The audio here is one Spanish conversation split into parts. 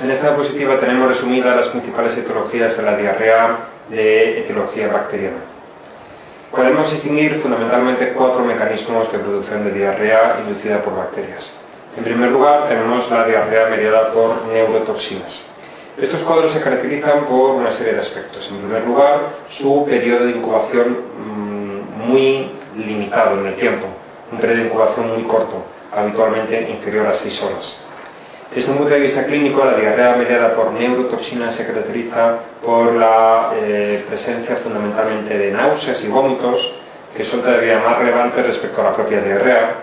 En esta diapositiva tenemos resumidas las principales etiologías de la diarrea de etiología bacteriana. Podemos distinguir fundamentalmente 4 mecanismos de producción de diarrea inducida por bacterias. En primer lugar, tenemos la diarrea mediada por neurotoxinas. Estos cuadros se caracterizan por una serie de aspectos. En primer lugar, su periodo de incubación muy limitado en el tiempo, un periodo de incubación muy corto, habitualmente inferior a 6 horas. Desde un punto de vista clínico, la diarrea mediada por neurotoxinas se caracteriza por la presencia fundamentalmente de náuseas y vómitos, que son todavía más relevantes respecto a la propia diarrea,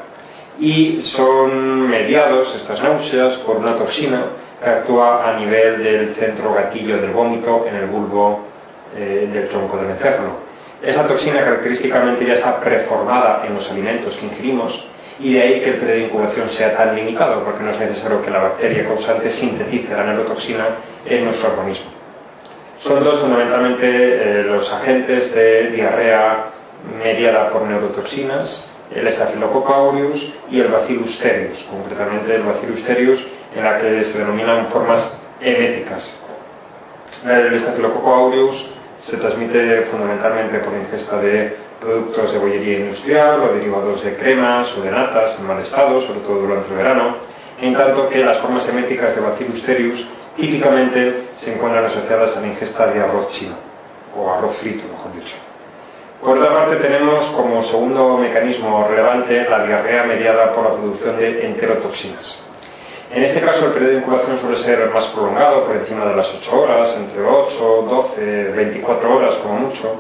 y son mediados estas náuseas por una toxina que actúa a nivel del centro gatillo del vómito en el bulbo del tronco del encéfalo. Esa toxina característicamente ya está preformada en los alimentos que ingerimos, y de ahí que el periodo de incubación sea tan limitado, porque no es necesario que la bacteria causante sintetice la neurotoxina en nuestro organismo. Son dos fundamentalmente los agentes de diarrea mediada por neurotoxinas, el Staphylococcus aureus y el Bacillus cereus, concretamente el Bacillus cereus, en la que se denominan formas eméticas. El Staphylococcus aureus se transmite fundamentalmente por ingesta de productos de bollería industrial o derivados de cremas o de natas en mal estado, sobre todo durante el verano, en tanto que las formas eméticas de Bacillus cereus típicamente se encuentran asociadas a la ingesta de arroz chino, o arroz frito, mejor dicho. Por otra parte, tenemos como segundo mecanismo relevante la diarrea mediada por la producción de enterotoxinas. En este caso, el periodo de incubación suele ser más prolongado, por encima de las 8 horas, entre 8, 12, 24 horas como mucho,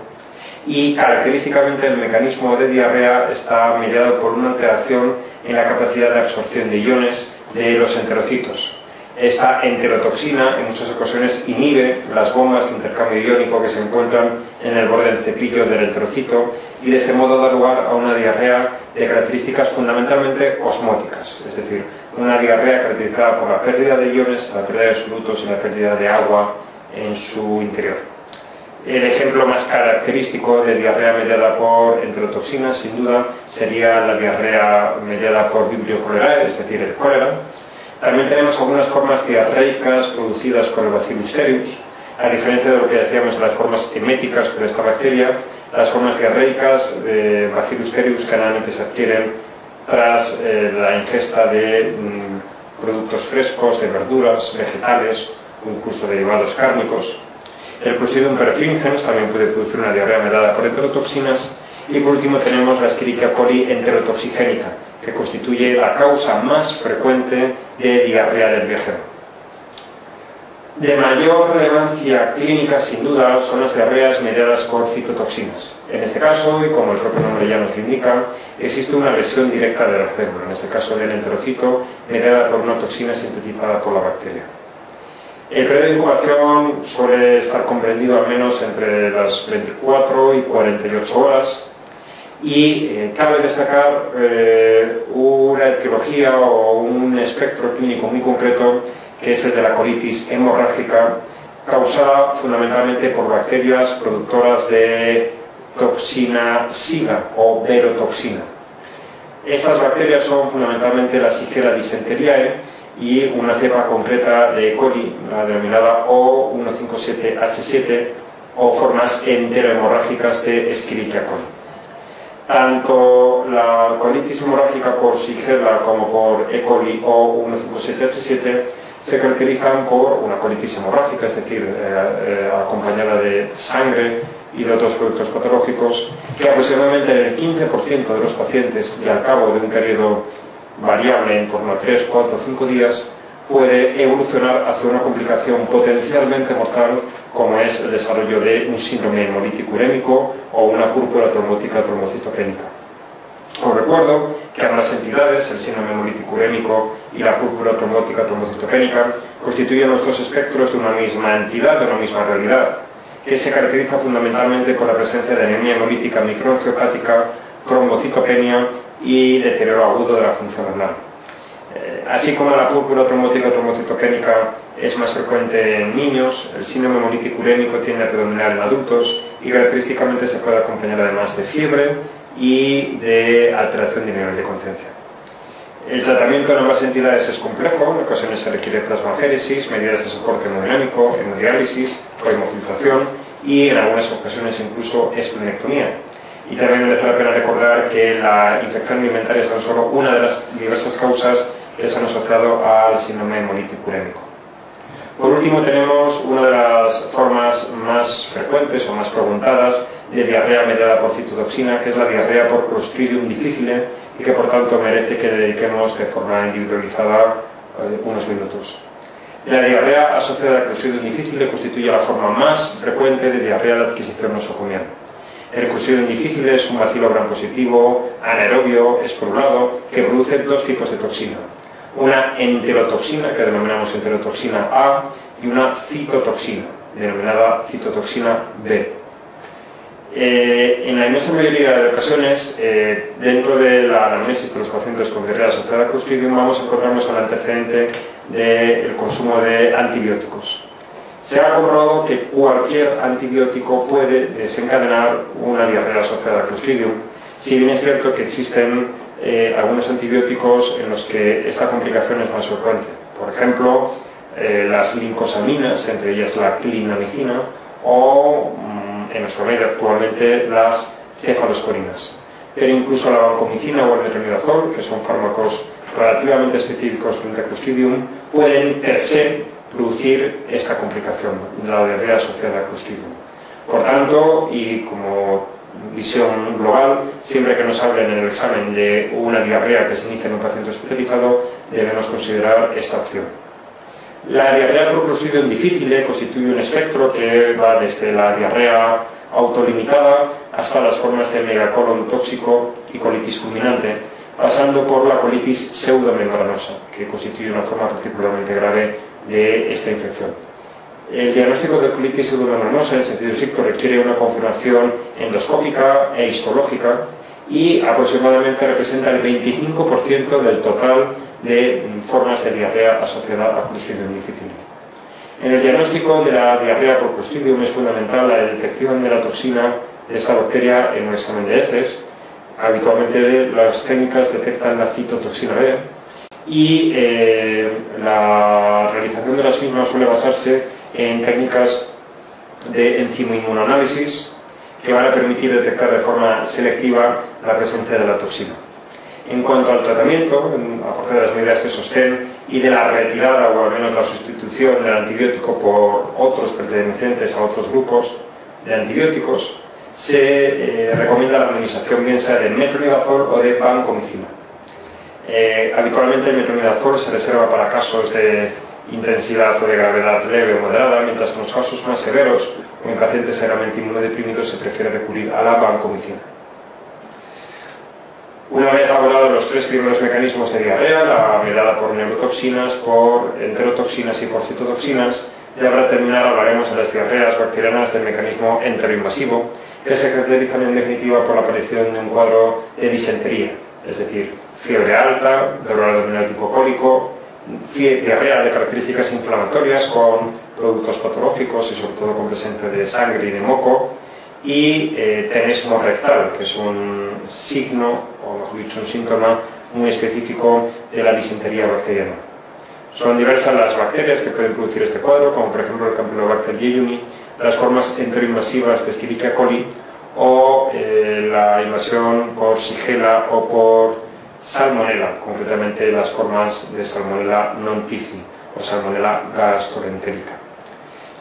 y característicamente el mecanismo de diarrea está mediado por una alteración en la capacidad de absorción de iones de los enterocitos. Esta enterotoxina en muchas ocasiones inhibe las bombas de intercambio iónico que se encuentran en el borde del cepillo del enterocito y de este modo da lugar a una diarrea de características fundamentalmente osmóticas, es decir, una diarrea caracterizada por la pérdida de iones, la pérdida de solutos y la pérdida de agua en su interior. El ejemplo más característico de diarrea mediada por enterotoxinas, sin duda, sería la diarrea mediada por Vibrio cholerae, es decir, el cólera. También tenemos algunas formas diarreicas producidas por el Bacillus cereus. A diferencia de lo que decíamos de las formas eméticas por esta bacteria, las formas diarreicas de Bacillus cereus generalmente se adquieren tras la ingesta de productos frescos, de verduras, vegetales o incluso derivados cárnicos. El Clostridium perfringens también puede producir una diarrea mediada por enterotoxinas. Y por último tenemos la Escherichia coli enterotoxigénica, que constituye la causa más frecuente de diarrea del viajero. De mayor relevancia clínica, sin duda, son las diarreas mediadas por citotoxinas. En este caso, y como el propio nombre ya nos lo indica, existe una lesión directa de la célula, en este caso del enterocito, mediada por una toxina sintetizada por la bacteria. El periodo de incubación suele estar comprendido al menos entre las 24 y 48 horas y cabe destacar una etiología o un espectro clínico muy concreto, que es el de la colitis hemorrágica, causada fundamentalmente por bacterias productoras de toxina SIGA o verotoxina. Estas bacterias son fundamentalmente la Shigella dysenteriae y una cepa concreta de E. coli, la denominada O157H7, o formas enterohemorrágicas de Escherichia coli. Tanto la colitis hemorrágica por Shigella como por E. coli o 157H7 se caracterizan por una colitis hemorrágica, es decir, acompañada de sangre y de otros productos patológicos, que aproximadamente en el 15% de los pacientes y al cabo de un periodo variable en torno a 3, 4 o 5 días puede evolucionar hacia una complicación potencialmente mortal, como es el desarrollo de un síndrome hemolítico urémico o una púrpura trombótica trombocitopénica. Os recuerdo que ambas entidades, el síndrome hemolítico urémico y la púrpura trombótica trombocitopénica, constituyen los dos espectros de una misma entidad, de una misma realidad, que se caracteriza fundamentalmente por la presencia de anemia hemolítica microangiopática, trombocitopenia y deterioro agudo de la función renal. Así como la púrpura trombótica trombocitopénica es más frecuente en niños, el síndrome hemolítico urémico tiende a predominar en adultos y característicamente se puede acompañar además de fiebre y de alteración de nivel de conciencia. El tratamiento en ambas entidades es complejo, en ocasiones se requiere plasmaféresis, medidas de soporte hemodinámico, hemodiálisis o hemofiltración y en algunas ocasiones incluso esplenectomía. Y también merece la pena recordar que la infección alimentaria es tan solo una de las diversas causas que se han asociado al síndrome hemolítico urémico. Por último, tenemos una de las formas más frecuentes o más preguntadas de diarrea mediada por citotoxina, que es la diarrea por Clostridium difficile, y que por tanto merece que dediquemos de forma individualizada unos minutos. La diarrea asociada a Clostridium difficile constituye la forma más frecuente de diarrea de adquisición nosocomial. El Clostridium difficile es un bacilo gram positivo, anaerobio, esporulado, que produce dos tipos de toxina. Una enterotoxina, que denominamos enterotoxina A, y una citotoxina, denominada citotoxina B. En la inmensa mayoría de ocasiones, dentro de la anamnesis de los pacientes con diarrea asociada a Clostridium, vamos a encontrarnos al antecedente del consumo de antibióticos. Se ha comprobado que cualquier antibiótico puede desencadenar una diarrea asociada a Clostridium, si bien es cierto que existen algunos antibióticos en los que esta complicación es más frecuente. Por ejemplo, las lincosaminas, entre ellas la clindamicina, o en nuestro medio actualmente las cefalosporinas. Pero incluso la vancomicina o el metronidazol, que son fármacos relativamente específicos frente a Clostridium, pueden per se producir esta complicación, la diarrea asociada a Clostridium. Por tanto, y como visión global, siempre que nos hablen en el examen de una diarrea que se inicia en un paciente hospitalizado, debemos considerar esta opción. La diarrea por Clostridium difficile constituye un espectro que va desde la diarrea autolimitada hasta las formas de megacolon tóxico y colitis fulminante, pasando por la colitis pseudomembranosa, que constituye una forma particularmente grave de esta infección. El diagnóstico de colitis pseudomembranosa en sentido estricto requiere una confirmación endoscópica e histológica y aproximadamente representa el 25% del total de formas de diarrea asociada a Clostridium difficile. En el diagnóstico de la diarrea por Clostridium es fundamental la detección de la toxina de esta bacteria en un examen de heces. Habitualmente las técnicas detectan la citotoxina B y la realización de las mismas suele basarse en técnicas de enzimoinmunoanálisis que van a permitir detectar de forma selectiva la presencia de la toxina. En cuanto al tratamiento, aparte de las medidas de sostén y de la retirada o al menos la sustitución del antibiótico por otros pertenecientes a otros grupos de antibióticos, se recomienda la administración bien sea de metronidazol o de vancomicina. Habitualmente el metronidazol se reserva para casos de intensidad o de gravedad leve o moderada, mientras que en los casos más severos o en pacientes severamente inmunodeprimidos se prefiere recurrir a la vancomicina. Una vez abordados los tres primeros mecanismos de diarrea, la mediada por neurotoxinas, por enterotoxinas y por citotoxinas, ya para terminar hablaremos de las diarreas bacterianas del mecanismo enteroinvasivo, que se caracterizan en definitiva por la aparición de un cuadro de disentería, es decir, fiebre alta, dolor abdominal tipo cólico, diarrea de características inflamatorias con productos patológicos y sobre todo con presencia de sangre y de moco, y tenesmo rectal, que es un signo, o mejor dicho, un síntoma muy específico de la disentería bacteriana. Son diversas las bacterias que pueden producir este cuadro, como por ejemplo el Campylobacter jejuni, las formas enteroinvasivas de Escherichia coli o la invasión por Shigella o por Salmonella, concretamente las formas de Salmonella non tifi o Salmonella gastroenterica.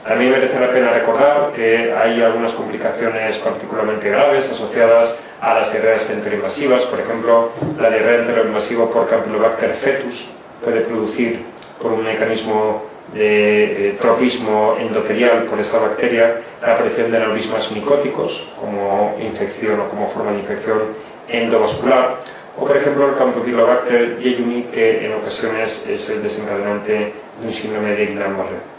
También merece la pena recordar que hay algunas complicaciones particularmente graves asociadas a las diarreas enteroinvasivas. Por ejemplo, la diarrea enteroinvasiva por Campylobacter fetus puede producir por un mecanismo de tropismo endotelial por esta bacteria la aparición de aneurismas micóticos como infección o como forma de infección endovascular, o por ejemplo el Campylobacter jejuni, que en ocasiones es el desencadenante de un síndrome de Guillain-Barré.